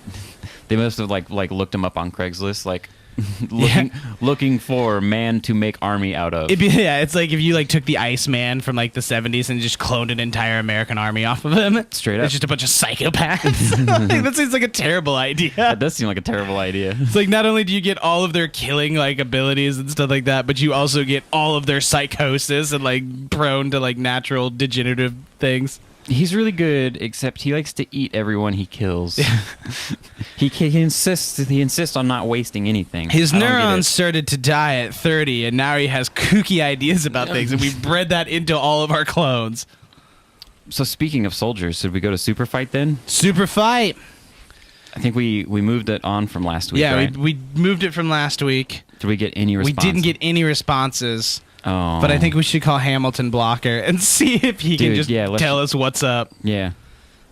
They must have like looked him up on Craigslist, like looking for man to make army out of. It's like if you like took the Iceman from like the 70s and just cloned an entire American army off of him. Straight up. It's just a bunch of psychopaths. Like, that seems like a terrible idea. That does seem like a terrible idea. It's like not only do you get all of their killing like abilities and stuff like that, but you also get all of their psychosis and like prone to like natural degenerative things. He's really good, except he likes to eat everyone he kills. he insists on not wasting anything. His neurons started to die at 30, and now he has kooky ideas about things, and we've bred that into all of our clones. So speaking of soldiers, should we go to SuperFight then? SuperFight. I think we moved it on from last week, right? we moved it from last week. Did we get any responses? We didn't get any responses. Oh. But I think we should call Hamilton Blocker and see if he can just tell us what's up. Yeah.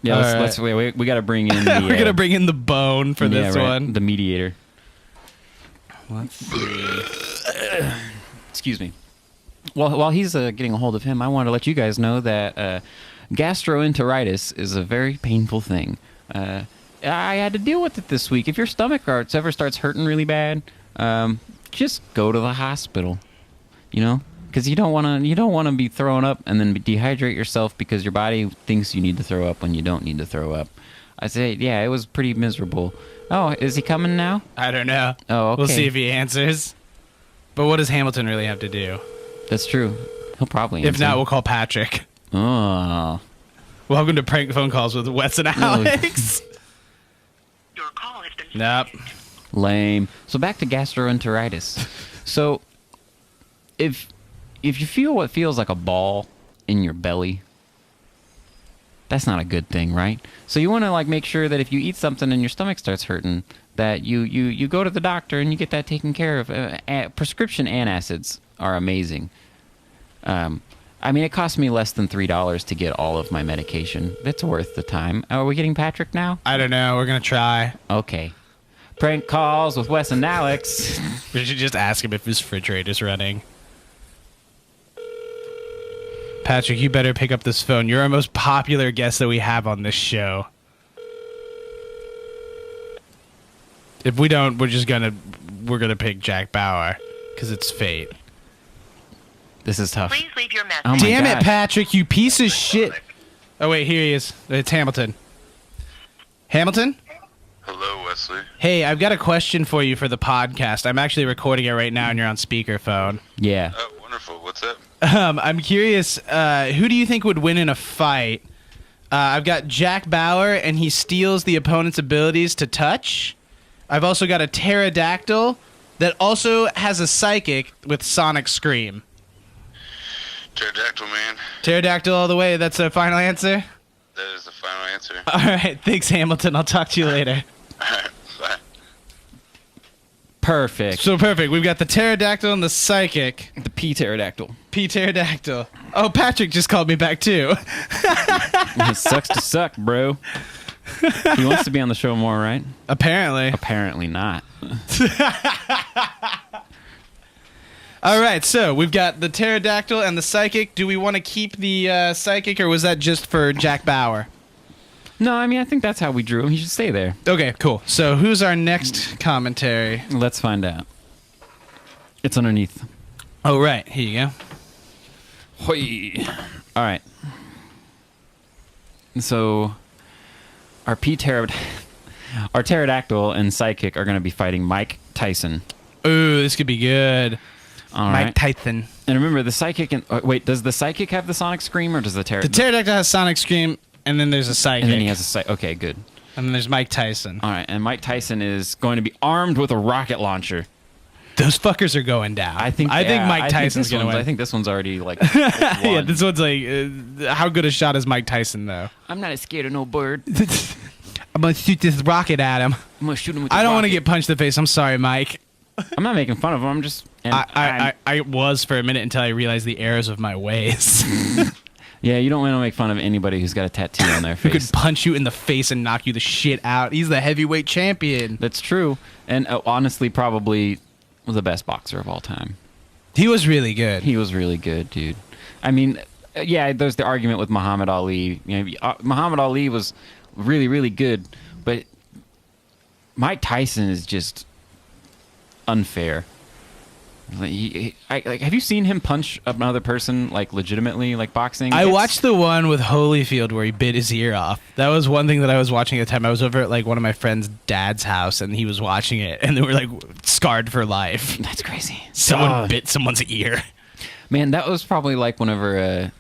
Yeah, let's wait. We got to bring in the... We're going to bring in the bone for this one. The mediator. Let's see. Excuse me. Well, while he's getting a hold of him, I want to let you guys know that gastroenteritis is a very painful thing. I had to deal with it this week. If your stomach ever starts hurting really bad, just go to the hospital. You know, because you don't want to be throwing up and then dehydrate yourself because your body thinks you need to throw up when you don't need to throw up. I say, yeah, it was pretty miserable. Oh, is he coming now? I don't know. Oh, okay. We'll see if he answers. But what does Hamilton really have to do? That's true. He'll probably answer. If not, we'll call Patrick. Oh. Welcome to Prank Phone Calls with Wes and Alex. Your call has been Nope. Lame. So back to gastroenteritis. So if you feel what feels like a ball in your belly, that's not a good thing, right? So you want to like make sure that if you eat something and your stomach starts hurting, that you go to the doctor and you get that taken care of. Prescription antacids are amazing. I mean, it cost me less than $3 to get all of my medication. That's worth the time. Are we getting Patrick now? I don't know. We're going to try. Okay. Prank calls with Wes and Alex. We should just ask him if his refrigerator's running. Patrick, you better pick up this phone. You're our most popular guest that we have on this show. If we don't, we're just going to we're gonna pick Jack Bauer because it's fate. This is tough. Please leave your message. Oh my Damn it, gosh. Patrick! You piece of shit. Oh wait, here he is. It's Hamilton. Hamilton? Hello, Wesley. Hey, I've got a question for you for the podcast. I'm actually recording it right now, and you're on speakerphone. Yeah. Oh, wonderful. What's up? I'm curious, who do you think would win in a fight? I've got Jack Bauer, and he steals the opponent's abilities to touch. I've also got a pterodactyl that also has a psychic with sonic scream. Pterodactyl, man. Pterodactyl all the way. That's a final answer? That is the final answer. All right. Thanks, Hamilton. I'll talk to you later. Alright, bye. Perfect. So perfect. We've got the pterodactyl and the psychic. The P pterodactyl. P pterodactyl. Oh, Patrick just called me back, too. It sucks to suck, bro. He wants to be on the show more, right? Apparently. Apparently not. All right, so we've got the pterodactyl and the psychic. Do we want to keep the psychic, or was that just for Jack Bauer? No, I mean, I think that's how we drew him. He should stay there. Okay, cool. So who's our next commentary? Let's find out. It's underneath. Oh, right. Here you go. Hoi. All right. So, our pterodactyl and psychic are going to be fighting Mike Tyson. Ooh, this could be good. All Mike right. Tyson. And remember, the psychic and wait, does the psychic have the sonic scream or does the The pterodactyl? pterodactyl has sonic scream, and then there's a psychic. And then he has a psychic. Okay, good. And then there's Mike Tyson. All right, and Mike Tyson is going to be armed with a rocket launcher. Those fuckers are going down. I think Mike Tyson's going to win. I think this one's already like. Yeah, this one's like, how good a shot is Mike Tyson, though? I'm not as scared of no bird. I'm going to shoot this rocket at him. I'm gonna shoot him with. I don't want to get punched in the face. I'm sorry, Mike. I'm not making fun of him. I'm just. And I was for a minute until I realized the errors of my ways. Yeah, you don't want to make fun of anybody who's got a tattoo on their Who face. could punch you in the face and knock you the shit out. He's the heavyweight champion. That's true, and honestly, probably the best boxer of all time. He was really good. He was really good, dude. I mean, yeah, there's the argument with Muhammad Ali. You know, Muhammad Ali was really, really good, but Mike Tyson is just unfair. Have you seen him punch another person like legitimately, like boxing? I watched the one with Holyfield where he bit his ear off. That was one thing that I was watching at the time. I was over at like one of my friend's dad's house, and he was watching it, and they were like scarred for life. That's crazy. Someone bit someone's ear. Man, that was probably like whenever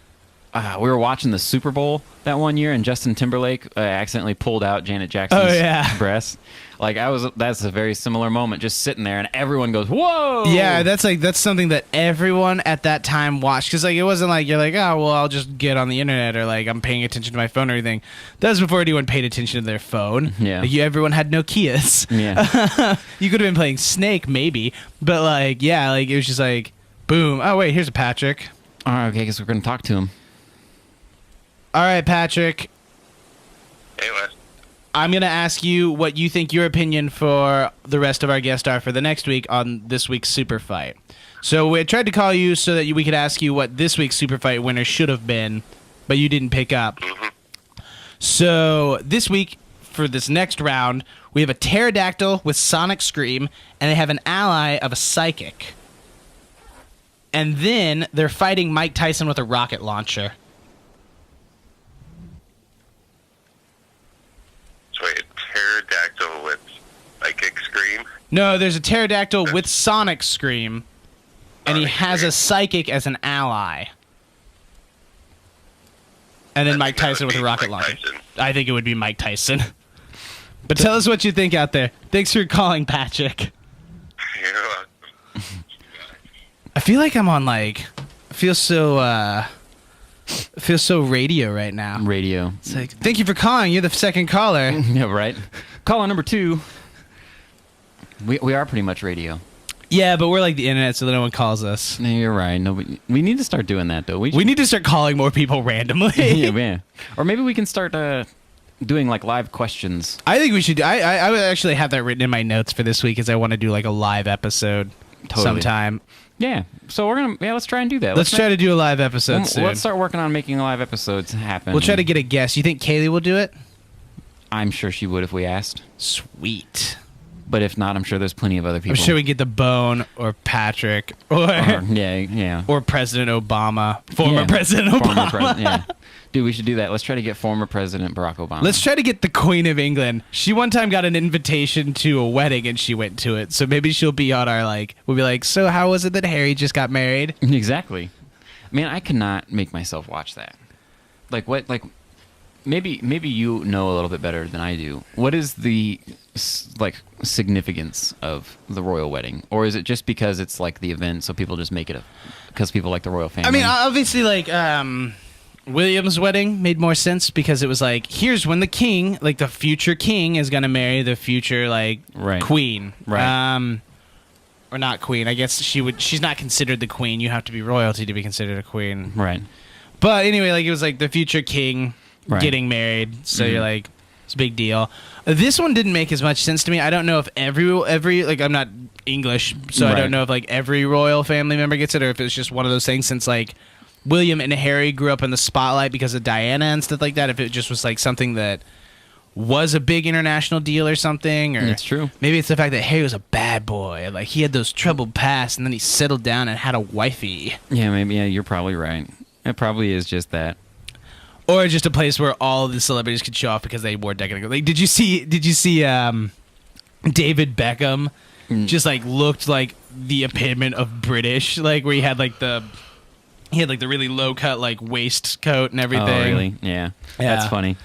we were watching the Super Bowl that one year, and Justin Timberlake accidentally pulled out Janet Jackson's breast. Like that's a very similar moment, just sitting there, and everyone goes, "Whoa!" Yeah, that's something that everyone at that time watched, because like it wasn't like you're like, oh well, I'll just get on the internet, or like I'm paying attention to my phone or anything. That was before anyone paid attention to their phone. Yeah, like, everyone had Nokias. Yeah, you could have been playing Snake maybe, but like yeah, like it was just like boom. Oh wait, here's a Patrick. All right, okay, I guess we're gonna talk to him. All right, Patrick. Hey, Wes. I'm going to ask you what you think your opinion for the rest of our guests are for the next week on this week's Super Fight. So we tried to call you so that we could ask you what this week's Super Fight winner should have been, but you didn't pick up. Mm-hmm. So this week, for this next round, we have a pterodactyl with sonic scream, and they have an ally of a psychic. And then they're fighting Mike Tyson with a rocket launcher. Wait, pterodactyl with psychic scream? No, there's a pterodactyl with sonic scream, and he has a psychic as an ally. And then Mike Tyson with a rocket launcher. I think it would be Mike Tyson. But tell us what you think out there. Thanks for calling, Patrick. You're welcome. I feel like I'm on like, I feel so radio right now. Radio. It's like, thank you for calling. You're the second caller. Yeah, right. Caller number 2. We are pretty much radio. Yeah, but we're like the internet, so no one calls us. No, you're right. No, we need to start doing that though. We need to start calling more people randomly. Yeah. Or maybe we can start doing like live questions. I think we should. I would actually have that written in my notes for this week, because I want to do like a live episode sometime. Yeah. So let's try and do that. Let's try to do a live episode soon. Let's start working on making live episodes happen. We'll try to get a guest. You think Kaylee will do it? I'm sure she would if we asked. Sweet. But if not, I'm sure there's plenty of other people. I'm sure we get the Bone or Patrick or yeah. or President Obama, former Yeah. President Obama. Yeah. Dude, we should do that. Let's try to get former President Barack Obama. Let's try to get the Queen of England. She one time got an invitation to a wedding and she went to it. So maybe she'll be on our we'll be like, so how was it that Harry just got married? Exactly. Man, I cannot make myself watch that. Like what? Like maybe you know a little bit better than I do. What is the significance of the royal wedding, or is it just because it's like the event, so people just make it because people like the royal family? I mean, obviously, William's wedding made more sense because it was like, here's when the king, like the future king, is gonna marry the future queen, right? Or not queen. I guess she's not considered the queen. You have to be royalty to be considered a queen, Right. But anyway, like it was like the future king Right. getting married, so you're like, it's a big deal. This one didn't make as much sense to me. I don't know if every like I'm not English, so I Right. don't know if like every royal family member gets it, or if it's just one of those things. Since like William and Harry grew up in the spotlight because of Diana and stuff like that, if it just was like something that was a big international deal or something, or It's true. Maybe it's the fact that Harry was a bad boy, like he had those troubled past, and then he settled down and had a wifey. Yeah, maybe. Yeah, you're probably right. It probably is just that. Or just a place where all the celebrities could show off because they wore decade ago. Like, did you see David Beckham just like looked like the epitome of British, like where he had like the really low cut like waistcoat and everything. Oh, really? Yeah. That's funny.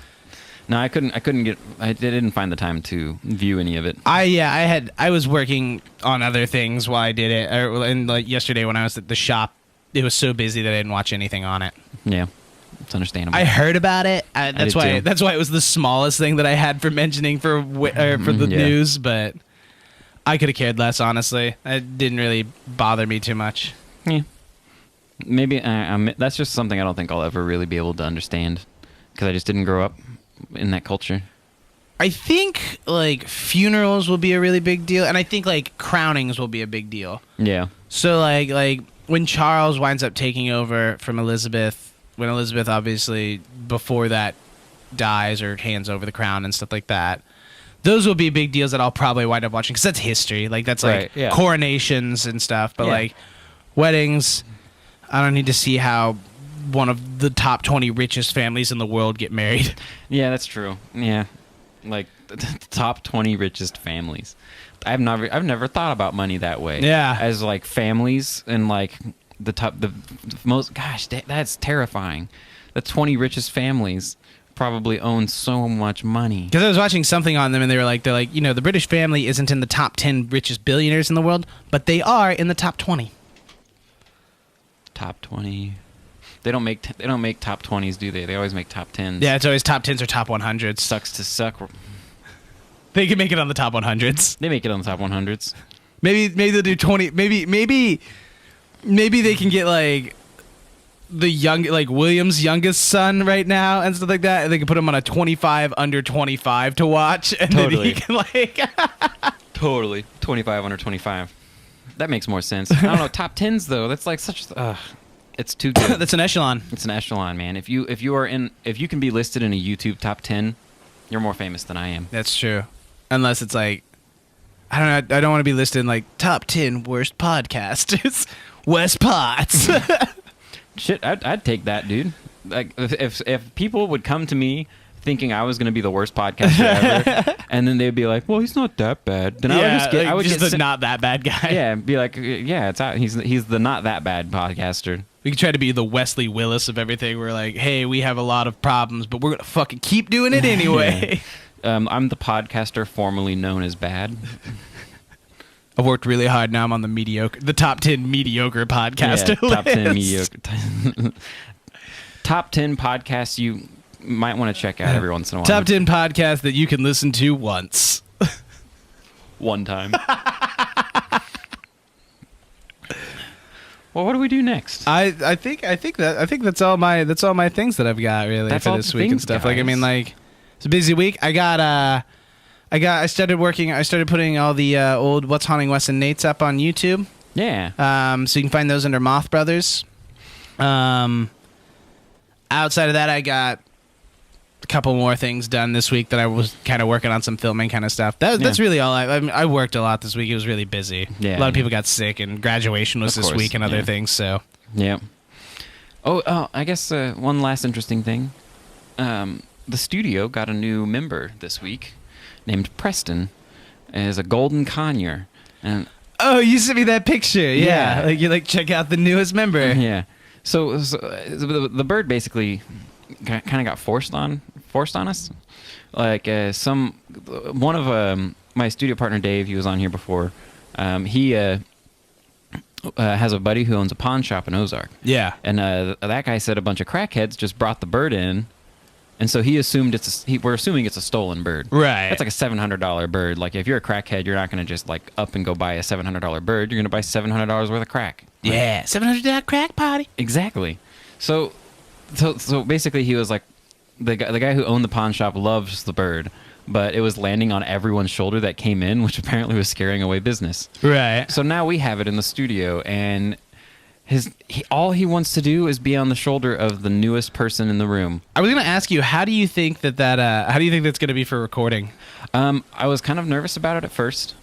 No, I didn't find the time to view any of it. I was working on other things while I did it. And like yesterday when I was at the shop, it was so busy that I didn't watch anything on it. Yeah. It's understandable. I heard about it. That's why it was the smallest thing that I had for mentioning for the news. But I could have cared less, honestly. It didn't really bother me too much. Yeah. Maybe that's just something I don't think I'll ever really be able to understand because I just didn't grow up in that culture. I think like funerals will be a really big deal, and I think like crownings will be a big deal. Yeah. So like when Charles winds up taking over from Elizabeth. When Elizabeth, obviously, before that dies or hands over the crown and stuff like that, those will be big deals that I'll probably wind up watching because that's history. Like that's like coronations and stuff. But like weddings, I don't need to see how one of the top 20 richest families in the world get married. Yeah, that's true. Yeah, like the top 20 richest families. I've never thought about money that way. Yeah, as like families and like. The most, gosh, that's terrifying. The 20 richest families probably own so much money. Because I was watching something on them, and they're like, the British family isn't in the top 10 richest billionaires in the world, but they are in the top 20. Top 20. They don't make top 20s, do they? They always make top 10s. Yeah, it's always top 10s or top 100s. Sucks to suck. They can make it on the top 100s. They make it on the top 100s. Maybe they'll do 20. Maybe they can get like William's youngest son right now and stuff like that. And they can put him on a 25 under 25 to watch, and then he can totally 25 under 25. That makes more sense. I don't know, top 10s though. That's like such. It's too good. That's an echelon. It's an echelon, man. If you can be listed in a YouTube top 10, you're more famous than I am. That's true. Unless it's like, I don't know. I don't want to be listed in like top 10 worst podcasters. West Potts. Shit, I'd take that, dude. Like if people would come to me thinking I was going to be the worst podcaster ever, and then they'd be like, "Well, he's not that bad." Then I would get the not that bad guy. Yeah, be like, "Yeah, it's out. He's the not that bad podcaster." We could try to be the Wesley Willis of everything. We're like, "Hey, we have a lot of problems, but we're gonna fucking keep doing it anyway." I'm the podcaster formerly known as bad. I've worked really hard. Now I'm on the top 10 mediocre podcaster list. Top 10 mediocre. Top 10 podcasts you might want to check out every once in a while. Top 10 podcasts that you can listen to once. One time. Well, what do we do next? I think that's all my things that I've got really for this week and stuff. Guys. Like I mean, like it's a busy week. I started putting all the old What's Haunting Wes and Nate's up on YouTube. Yeah. So you can find those under Moth Brothers. Outside of that, I got a couple more things done this week that I was kind of working on some filming kind of stuff. That's really all. I mean, I worked a lot this week. It was really busy. Yeah, a lot of people got sick, and graduation was this week and other things. So yeah. Oh, I guess one last interesting thing. The studio got a new member this week named Preston, as a golden conure. And you sent me that picture. Yeah. Like, you check out the newest member. Yeah. So the bird basically kind of got forced on us. Like one of my studio partner Dave, he was on here before. He has a buddy who owns a pawn shop in Ozark. Yeah. And that guy said a bunch of crackheads just brought the bird in. And so he assumed we're assuming it's a stolen bird. Right. That's like a $700 bird. Like, if you're a crackhead, you're not going to just like up and go buy a $700 bird. You're going to buy $700 worth of crack. Right? Yeah. $700 crack party. Exactly. So basically, he was like, the guy who owned the pawn shop loves the bird, but it was landing on everyone's shoulder that came in, which apparently was scaring away business. Right. So now we have it in the studio, and all he wants to do is be on the shoulder of the newest person in the room. I was going to ask you, how do you think how do you think that's going to be for recording? I was kind of nervous about it at first,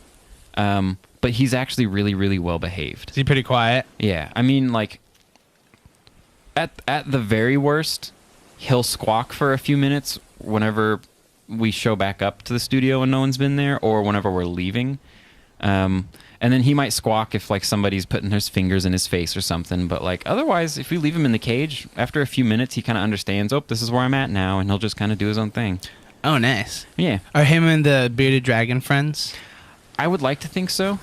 but he's actually really, really well behaved. Is he pretty quiet? Yeah, I mean, like, at the very worst, he'll squawk for a few minutes whenever we show back up to the studio and no one's been there, or whenever we're leaving. And then he might squawk if, like, somebody's putting his fingers in his face or something. But, like, otherwise, if we leave him in the cage, after a few minutes, he kind of understands, this is where I'm at now, and he'll just kind of do his own thing. Oh, nice. Yeah. Are him and the bearded dragon friends? I would like to think so.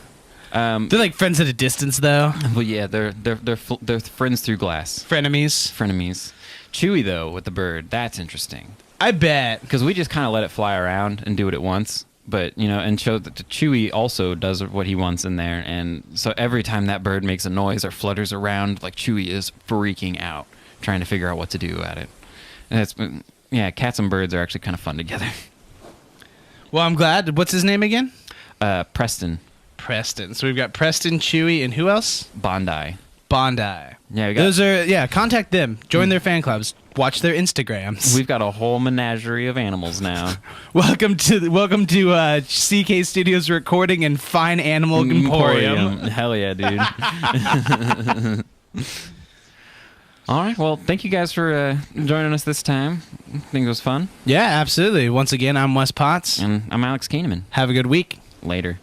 They're, like, friends at a distance, though. Well, yeah, they're friends through glass. Frenemies. Chewie, though, with the bird, that's interesting. I bet. Because we just kind of let it fly around and do it at once. But, and show that Chewie also does what he wants in there. And so every time that bird makes a noise or flutters around, like, Chewie is freaking out, trying to figure out what to do at it. And cats and birds are actually kind of fun together. Well, I'm glad. What's his name again? Preston. So we've got Preston, Chewie, and who else? Bondi. Yeah, those are, contact them. Join their fan clubs. Watch their Instagrams. We've got a whole menagerie of animals now. Welcome to CK Studios Recording and Fine Animal Emporium. Hell yeah, dude. All right, well, thank you guys for joining us this time. I think it was fun. Yeah, absolutely. Once again, I'm Wes Potts. And I'm Alex Kahneman. Have a good week. Later.